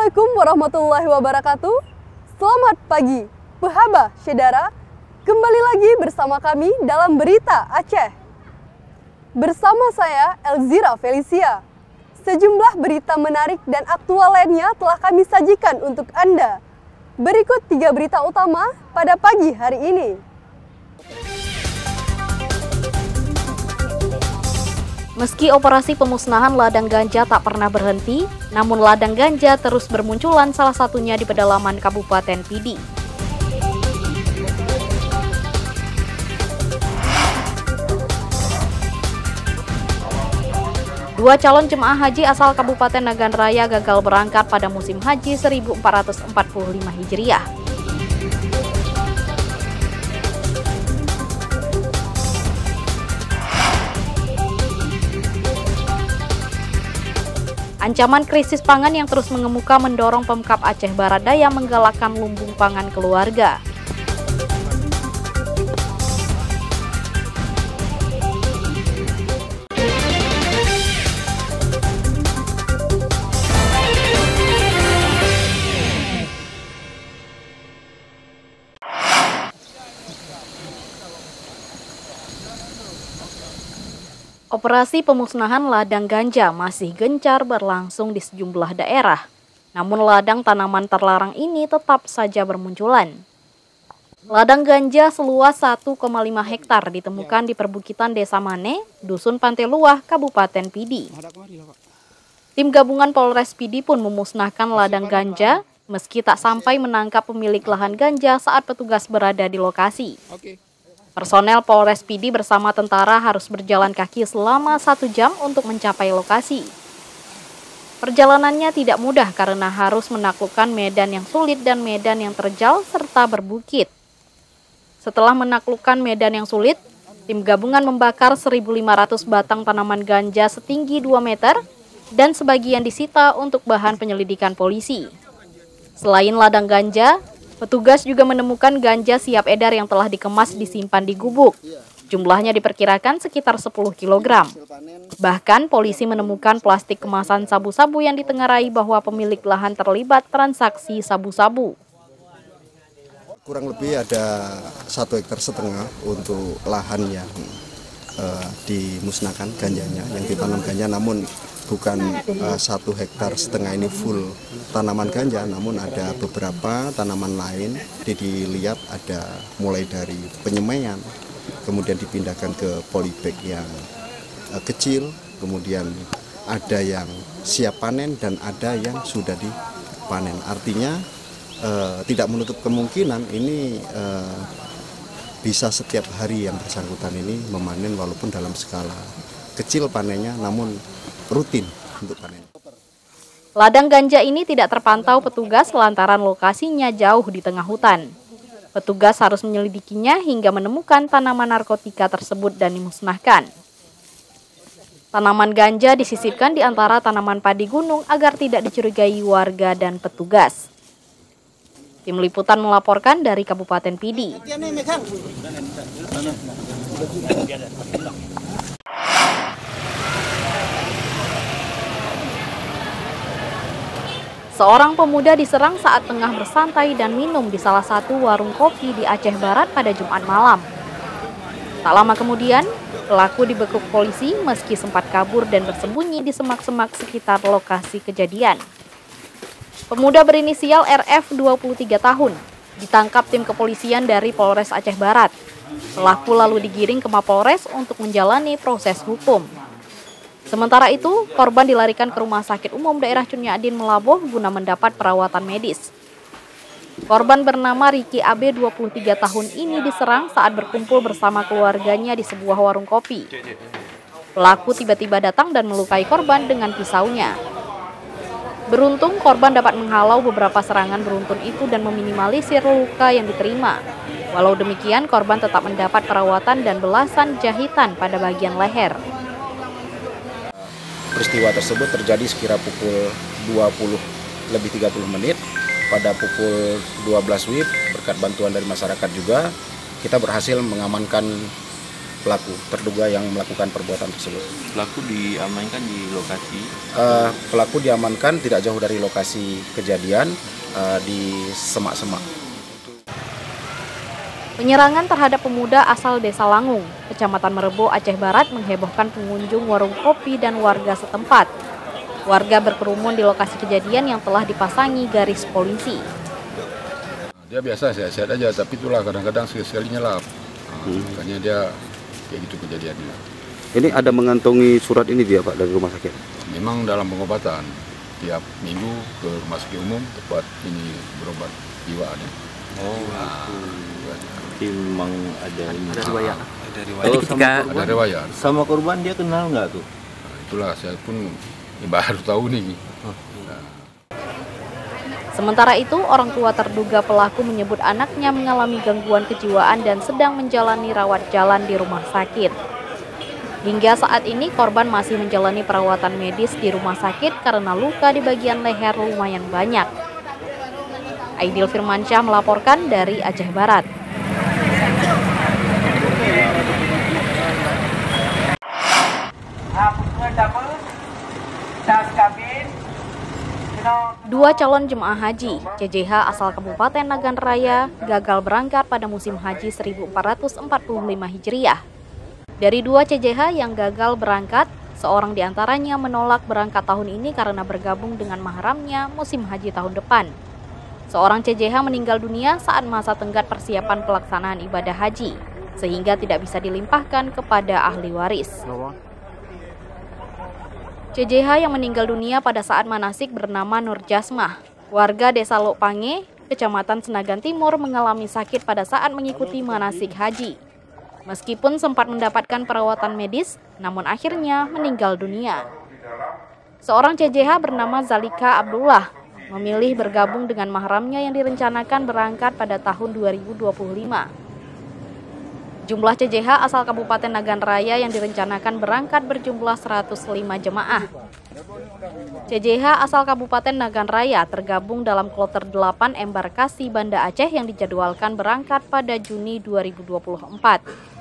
Assalamualaikum warahmatullahi wabarakatuh. Selamat pagi, Pehaba Syedara. Kembali lagi bersama kami dalam Berita Aceh. Bersama saya, Elzira Felicia. Sejumlah berita menarik dan aktual lainnya telah kami sajikan untuk Anda. Berikut 3 berita utama pada pagi hari ini. Meski operasi pemusnahan ladang ganja tak pernah berhenti, namun ladang ganja terus bermunculan, salah satunya di pedalaman Kabupaten Pidi. Dua calon jemaah haji asal Kabupaten Nagan Raya gagal berangkat pada musim haji 1445 Hijriah. Ancaman krisis pangan yang terus mengemuka mendorong Pemkab Aceh Barat Daya menggalakkan lumbung pangan keluarga. Operasi pemusnahan ladang ganja masih gencar berlangsung di sejumlah daerah. Namun ladang tanaman terlarang ini tetap saja bermunculan. Ladang ganja seluas 1,5 hektar ditemukan di perbukitan Desa Mane, Dusun Pantai Luah, Kabupaten Pidi. Tim gabungan Polres Pidi pun memusnahkan ladang ganja meski tak sampai menangkap pemilik lahan ganja saat petugas berada di lokasi. Personel Polres Pidi bersama tentara harus berjalan kaki selama 1 jam untuk mencapai lokasi. Perjalanannya tidak mudah karena harus menaklukkan medan yang sulit dan medan yang terjal serta berbukit. Setelah menaklukkan medan yang sulit, tim gabungan membakar 1.500 batang tanaman ganja setinggi 2 meter dan sebagian disita untuk bahan penyelidikan polisi. Selain ladang ganja, petugas juga menemukan ganja siap edar yang telah dikemas disimpan di gubuk. Jumlahnya diperkirakan sekitar 10 kg. Bahkan polisi menemukan plastik kemasan sabu-sabu yang ditengarai bahwa pemilik lahan terlibat transaksi sabu-sabu. Kurang lebih ada 1,5 hektar untuk lahan yang dimusnahkan ganjanya, yang ditanam ganja, namun bukan 1,5 hektar ini full tanaman ganja, namun ada beberapa tanaman lain. Dilihat ada mulai dari penyemaian, kemudian dipindahkan ke polybag yang kecil, kemudian ada yang siap panen dan ada yang sudah dipanen. Artinya tidak menutup kemungkinan ini bisa setiap hari yang bersangkutan ini memanen walaupun dalam skala kecil panennya, namun rutin untuk panen. Ladang ganja ini tidak terpantau petugas lantaran lokasinya jauh di tengah hutan. Petugas harus menyelidikinya hingga menemukan tanaman narkotika tersebut dan dimusnahkan. Tanaman ganja disisipkan di antara tanaman padi gunung agar tidak dicurigai warga dan petugas. Tim Liputan melaporkan dari Kabupaten Pidi. Seorang pemuda diserang saat tengah bersantai dan minum di salah satu warung kopi di Aceh Barat pada Jumat malam. Tak lama kemudian, pelaku dibekuk polisi meski sempat kabur dan bersembunyi di semak-semak sekitar lokasi kejadian. Pemuda berinisial RF 23 tahun ditangkap tim kepolisian dari Polres Aceh Barat. Pelaku lalu digiring ke Mapolres untuk menjalani proses hukum. Sementara itu, korban dilarikan ke Rumah Sakit Umum Daerah Cunyadin Melaboh guna mendapat perawatan medis. Korban bernama Riki AB 23 tahun ini diserang saat berkumpul bersama keluarganya di sebuah warung kopi. Pelaku tiba-tiba datang dan melukai korban dengan pisaunya. Beruntung korban dapat menghalau beberapa serangan beruntun itu dan meminimalisir luka yang diterima. Walau demikian, korban tetap mendapat perawatan dan belasan jahitan pada bagian leher. Peristiwa tersebut terjadi sekira pukul 20:30 pada pukul 12 WIB. Berkat bantuan dari masyarakat juga, kita berhasil mengamankan pelaku terduga yang melakukan perbuatan tersebut. Pelaku diamankan di lokasi. Pelaku diamankan tidak jauh dari lokasi kejadian di semak-semak. Penyerangan terhadap pemuda asal Desa Langung, Kecamatan Merebo, Aceh Barat menghebohkan pengunjung warung kopi dan warga setempat. Warga berkerumun di lokasi kejadian yang telah dipasangi garis polisi. Dia biasa sehat-sehat aja, tapi itulah kadang-kadang sekali nyelap. Makanya dia kayak gitu kejadiannya. Ini ada mengantongi surat ini dia Pak dari rumah sakit? Memang dalam pengobatan, tiap minggu ke rumah sakit umum tempat ini berobat jiwa ada. Memang ada riwayat. Jadi ketika ada riwayat. Sama korban dia kenal nggak tuh? Nah, itulah saya pun baru tahu nih. Sementara itu, orang tua terduga pelaku menyebut anaknya mengalami gangguan kejiwaan dan sedang menjalani rawat jalan di rumah sakit. Hingga saat ini, korban masih menjalani perawatan medis di rumah sakit karena luka di bagian leher lumayan banyak. Aidil Firmansyah melaporkan dari Aceh Barat. Dua calon jemaah haji CJH asal Kabupaten Nagan Raya gagal berangkat pada musim haji 1445 Hijriah. Dari dua CJH yang gagal berangkat, seorang diantaranya menolak berangkat tahun ini karena bergabung dengan mahramnya musim haji tahun depan. Seorang CJH meninggal dunia saat masa tenggat persiapan pelaksanaan ibadah haji, sehingga tidak bisa dilimpahkan kepada ahli waris. CJH yang meninggal dunia pada saat manasik bernama Nur Jasmah, warga Desa Lokpange, Kecamatan Senagan Timur, mengalami sakit pada saat mengikuti manasik haji. Meskipun sempat mendapatkan perawatan medis, namun akhirnya meninggal dunia. Seorang CJH bernama Zalika Abdullah memilih bergabung dengan mahramnya yang direncanakan berangkat pada tahun 2025. Jumlah CJH asal Kabupaten Nagan Raya yang direncanakan berangkat berjumlah 105 jemaah. CJH asal Kabupaten Nagan Raya tergabung dalam kloter 8 embarkasi Banda Aceh yang dijadwalkan berangkat pada Juni 2024.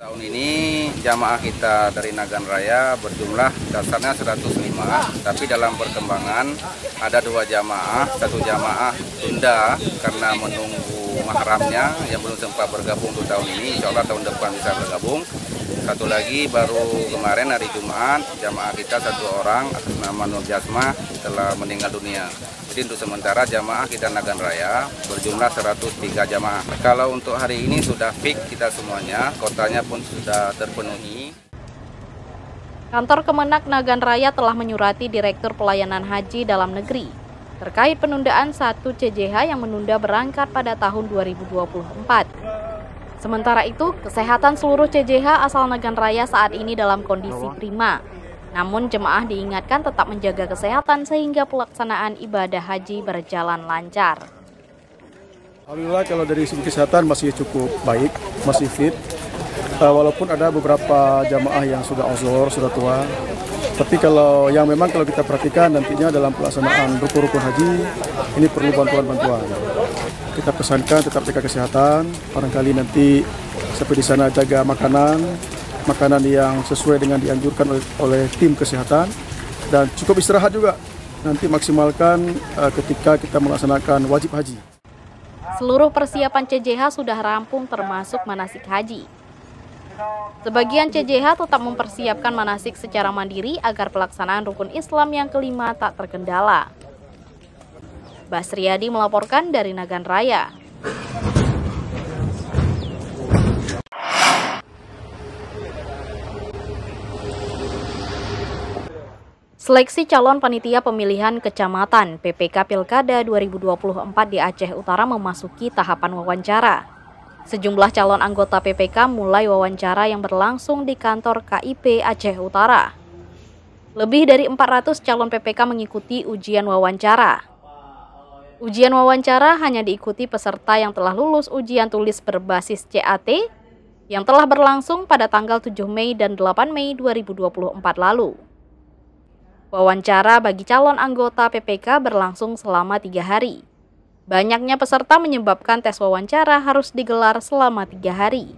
Tahun ini jamaah kita dari Nagan Raya berjumlah dasarnya 105, tapi dalam perkembangan ada 2 jamaah, 1 jamaah tunda karena menunggu mahramnya yang belum sempat bergabung untuk tahun ini, insya Allah tahun depan bisa bergabung. 1 lagi baru kemarin hari Jumat, jamaah kita 1 orang atas nama Nur Jasmah telah meninggal dunia. Jadi untuk sementara jamaah kita Nagan Raya berjumlah 103 jamaah. Kalau untuk hari ini sudah fix kita semuanya, kotanya pun sudah terpenuhi. Kantor Kemenak Nagan Raya telah menyurati Direktur Pelayanan Haji Dalam Negeri terkait penundaan 1 CJH yang menunda berangkat pada tahun 2024. Sementara itu, kesehatan seluruh CJH asal Nagan Raya saat ini dalam kondisi prima. Namun jemaah diingatkan tetap menjaga kesehatan sehingga pelaksanaan ibadah haji berjalan lancar. Alhamdulillah kalau dari segi kesehatan masih cukup baik, masih fit. Walaupun ada beberapa jamaah yang sudah uzur, sudah tua. Tapi kalau kita perhatikan nantinya dalam pelaksanaan rukun-rukun haji, ini perlu bantuan-bantuan. Kita pesankan tetap jaga kesehatan, barangkali nanti sampai di sana jaga makanan yang sesuai dengan dianjurkan oleh tim kesehatan, dan cukup istirahat juga. Nanti maksimalkan ketika kita melaksanakan wajib haji. Seluruh persiapan CJH sudah rampung termasuk manasik haji. Sebagian CJH tetap mempersiapkan manasik secara mandiri agar pelaksanaan rukun Islam yang kelima tak terkendala. Basriadi melaporkan dari Nagan Raya. Seleksi calon panitia pemilihan kecamatan PPK Pilkada 2024 di Aceh Utara memasuki tahapan wawancara. Sejumlah calon anggota PPK mulai wawancara yang berlangsung di kantor KIP Aceh Utara. Lebih dari 400 calon PPK mengikuti ujian wawancara. Ujian wawancara hanya diikuti peserta yang telah lulus ujian tulis berbasis CAT yang telah berlangsung pada tanggal 7 Mei dan 8 Mei 2024 lalu. Wawancara bagi calon anggota PPK berlangsung selama 3 hari. Banyaknya peserta menyebabkan tes wawancara harus digelar selama 3 hari.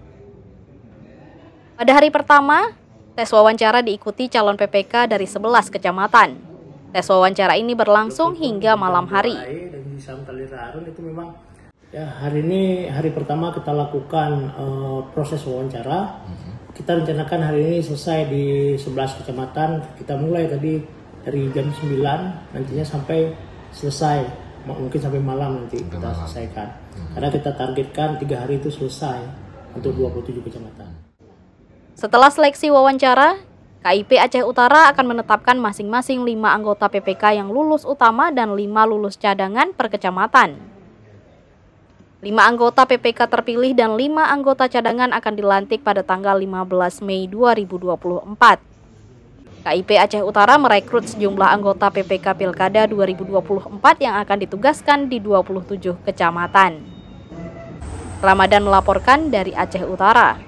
Pada hari pertama, tes wawancara diikuti calon PPK dari 11 kecamatan. Tes wawancara ini berlangsung hingga malam hari. Itu memang ya, hari ini hari pertama kita lakukan proses wawancara. Kita rencanakan hari ini selesai di 11 kecamatan. Kita mulai tadi dari jam 9 nantinya sampai selesai, mungkin sampai malam nanti kita selesaikan. Karena kita targetkan 3 hari itu selesai untuk 27 kecamatan. Setelah seleksi wawancara, KIP Aceh Utara akan menetapkan masing-masing 5 anggota PPK yang lulus utama dan 5 lulus cadangan per kecamatan. 5 anggota PPK terpilih dan 5 anggota cadangan akan dilantik pada tanggal 15 Mei 2024. KIP Aceh Utara merekrut sejumlah anggota PPK Pilkada 2024 yang akan ditugaskan di 27 kecamatan. Ramadan melaporkan dari Aceh Utara.